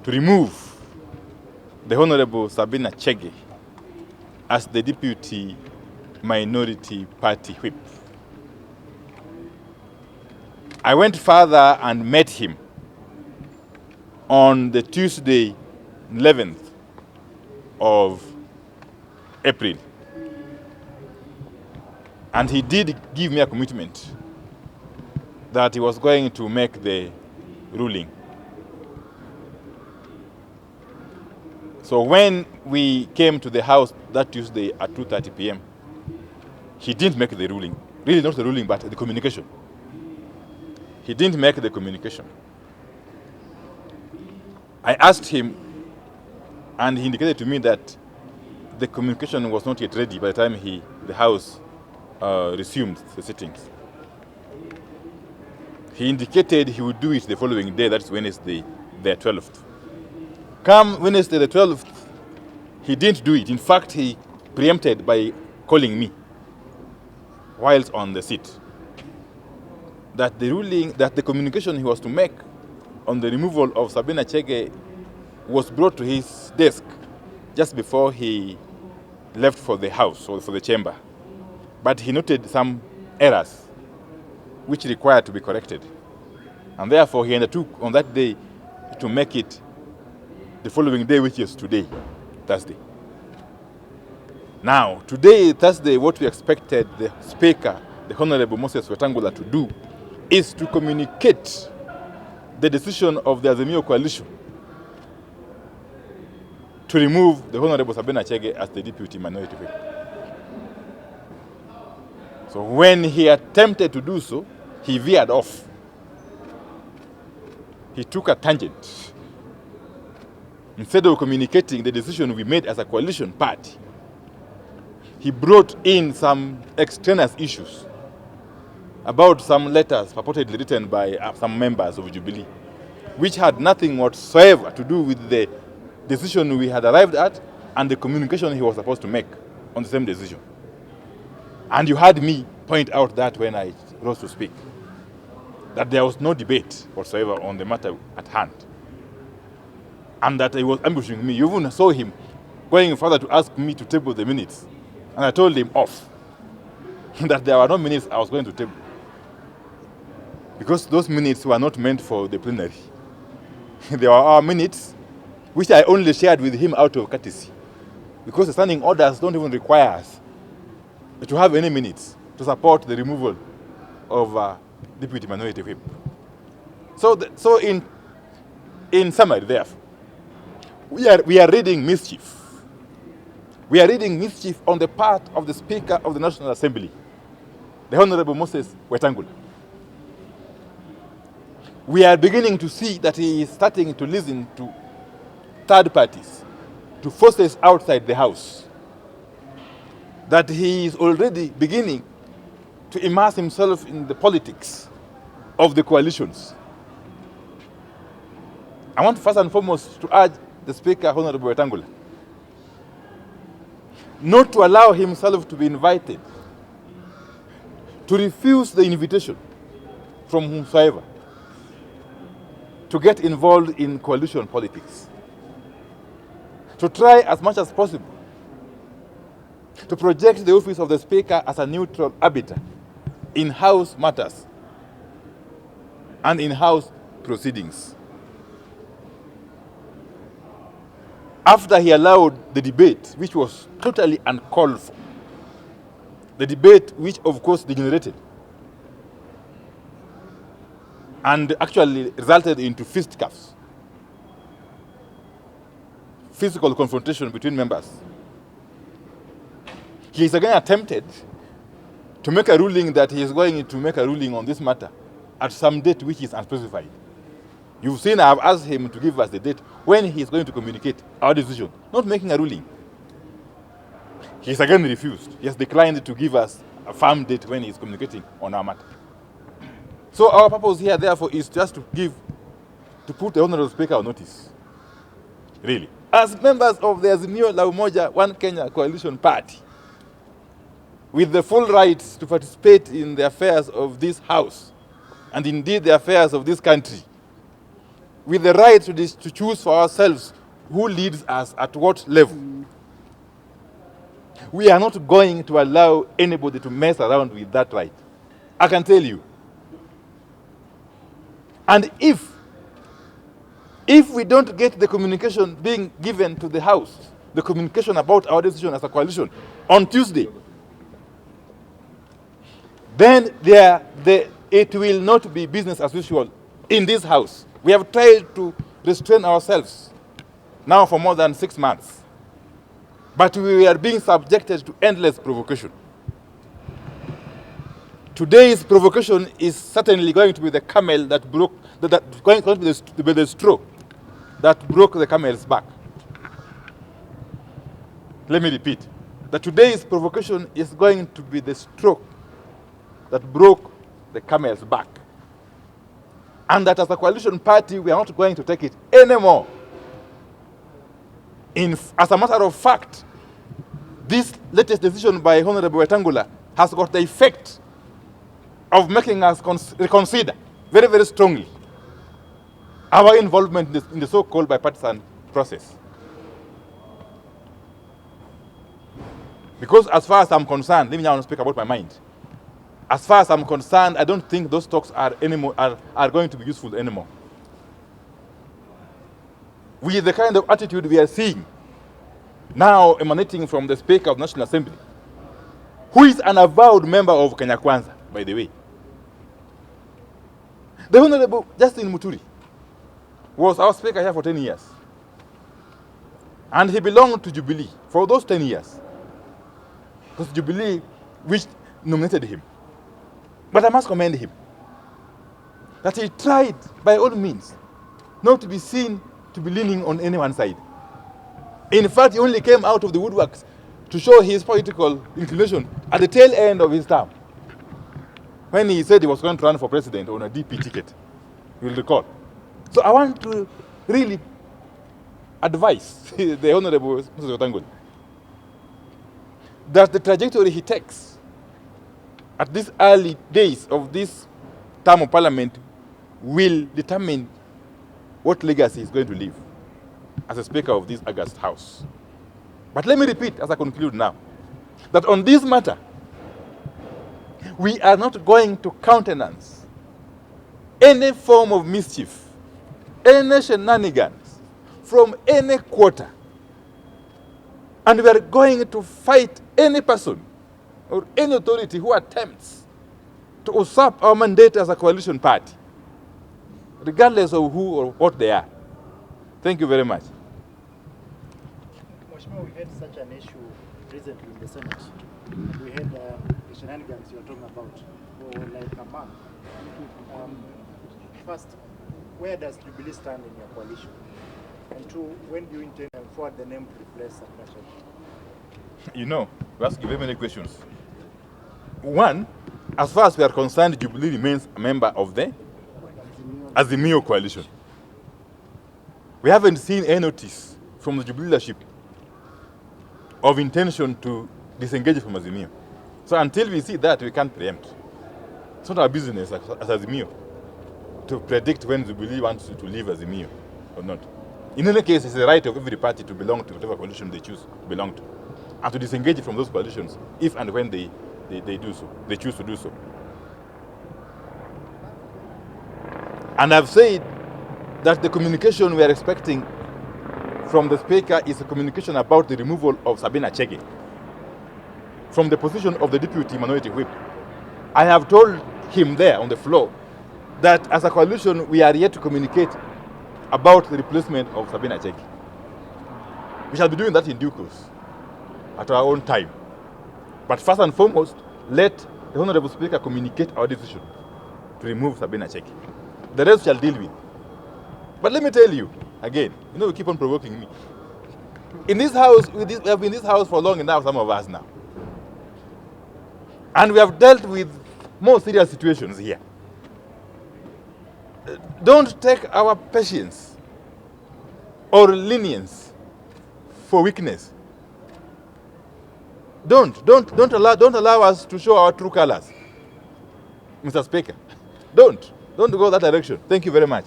to remove the Honorable Sabina Chege as the Deputy Minority Party Whip. I went further and met him on the Tuesday, 11th of April. And he did give me a commitment that he was going to make the ruling. So when we came to the house that Tuesday at 2:30 p.m., he didn't make the ruling. Really not the ruling, but the communication. He didn't make the communication. I asked him, and he indicated to me that the communication was not yet ready by the time the House resumed the sittings. He indicated he would do it the following day, that's Wednesday, the 12th. Come Wednesday, the 12th, he didn't do it. In fact, he preempted by calling me whilst on the seat that the communication he was to make on the removal of Sabina Chege was brought to his desk just before he left for the House or for the chamber. But he noted some errors which required to be corrected. And therefore he undertook on that day to make it the following day, which is today, Thursday. Now, today, Thursday, what we expected the Speaker, the Honorable Moses Wetang'ula, to do is to communicate the decision of the Azimio coalition to remove the Honorable Sabina Chege as the Deputy Minority Whip. So when he attempted to do so, he veered off. He took a tangent. Instead of communicating the decision we made as a coalition party, he brought in some extraneous issues about some letters purportedly written by some members of Jubilee, which had nothing whatsoever to do with the decision we had arrived at and the communication he was supposed to make on the same decision. And you heard me point out that when I rose to speak, that there was no debate whatsoever on the matter at hand, and that he was ambushing me. You even saw him going further to ask me to table the minutes, and I told him off that there were no minutes I was going to table, because those minutes were not meant for the plenary. They were our minutes, which I only shared with him out of courtesy, because the standing orders don't even require us to have any minutes to support the removal of Deputy Minority Whip. So in summary, therefore, we are reading mischief. We are reading mischief on the part of the Speaker of the National Assembly, the Honorable Moses Wetang'ula. We are beginning to see that he is starting to listen to third parties, to forces outside the House, that he is already beginning to immerse himself in the politics of the coalitions. I want first and foremost to urge the Speaker, Honorable Wetang'ula, not to allow himself to be invited, to refuse the invitation from whomsoever to get involved in coalition politics, to try as much as possible to project the office of the Speaker as a neutral arbiter in House matters and in House proceedings. After he allowed the debate, which was totally uncalled for, the debate which of course degenerated and actually resulted into fisticuffs, physical confrontation between members, he is again attempted to make a ruling that he is going to make a ruling on this matter at some date which is unspecified. You've seen I have asked him to give us the date when he is going to communicate our decision, not making a ruling. He has again refused. He has declined to give us a firm date when he is communicating on our matter. So our purpose here, therefore, is just to put the Honorable Speaker on notice. Really. As members of the Azimio la Umoja One Kenya Coalition Party, with the full rights to participate in the affairs of this House, and indeed the affairs of this country, with the right to choose for ourselves who leads us at what level. We are not going to allow anybody to mess around with that right. I can tell you. And if we don't get the communication being given to the House, the communication about our decision as a coalition on Tuesday, then it will not be business as usual in this House. We have tried to restrain ourselves now for more than 6 months. But we are being subjected to endless provocation. Today's provocation is certainly going to be the camel that broke, going to be the straw that broke the camel's back. Let me repeat, that today's provocation is going to be the straw that broke the camel's back. And that as a coalition party, we are not going to take it anymore. As a matter of fact, this latest decision by Honorable Wetang'ula has got the effect of making us reconsider very, very strongly our involvement in the so-called bipartisan process. Because as far as I'm concerned, let me now speak about my mind. As far as I'm concerned, I don't think those talks are going to be useful anymore. With the kind of attitude we are seeing now emanating from the Speaker of the National Assembly, who is an avowed member of Kenya Kwanza, by the way. The Honorable Justin Muturi was our Speaker here for 10 years. And he belonged to Jubilee for those 10 years. Because Jubilee which nominated him. But I must commend him that he tried by all means not to be seen to be leaning on any one side. In fact, he only came out of the woodworks to show his political inclination at the tail end of his term, when he said he was going to run for president on a DP ticket, you'll recall. So I want to really advise the Honorable Moses Wetang'ula that the trajectory he takes at these early days of this term of parliament will determine what legacy he's going to leave as a Speaker of this august House. But let me repeat as I conclude now, that on this matter, we are not going to countenance any form of mischief, any shenanigans from any quarter. And we are going to fight any person or any authority who attempts to usurp our mandate as a coalition party, regardless of who or what they are. Thank you very much. We had such an issue recently in the Senate. We had the shenanigans you're talking about for like a month. First, where does Jubilee stand in your coalition? And two, when do you intend to forward the name to replace Sabina Chege? You know, we ask you very many questions. One, as far as we are concerned, Jubilee remains a member of the Azimio coalition. We haven't seen any notice from the Jubilee leadership of intention to disengage from Azimio. So until we see that, we can't preempt. It's not our business as Azimio to predict when Jubilee wants to leave Azimio or not. In any case, it's the right of every party to belong to whatever coalition they choose to belong to, and to disengage from those coalitions if and when they do so, they choose to do so. And I've said that the communication we are expecting from the Speaker is a communication about the removal of Sabina Chege from the position of the Deputy Minority Whip. I have told him there on the floor that as a coalition, we are yet to communicate about the replacement of Sabina Chege. We shall be doing that in due course, at our own time. But first and foremost, let the Honorable Speaker communicate our decision to remove Sabina Chege. The rest shall deal with. But let me tell you, again, you keep on provoking me. In this house, we have been in this house for long enough, some of us now. And we have dealt with more serious situations here. Don't take our patience or lenience for weakness. Don't allow us to show our true colors, Mr. Speaker. Don't go that direction. Thank you very much.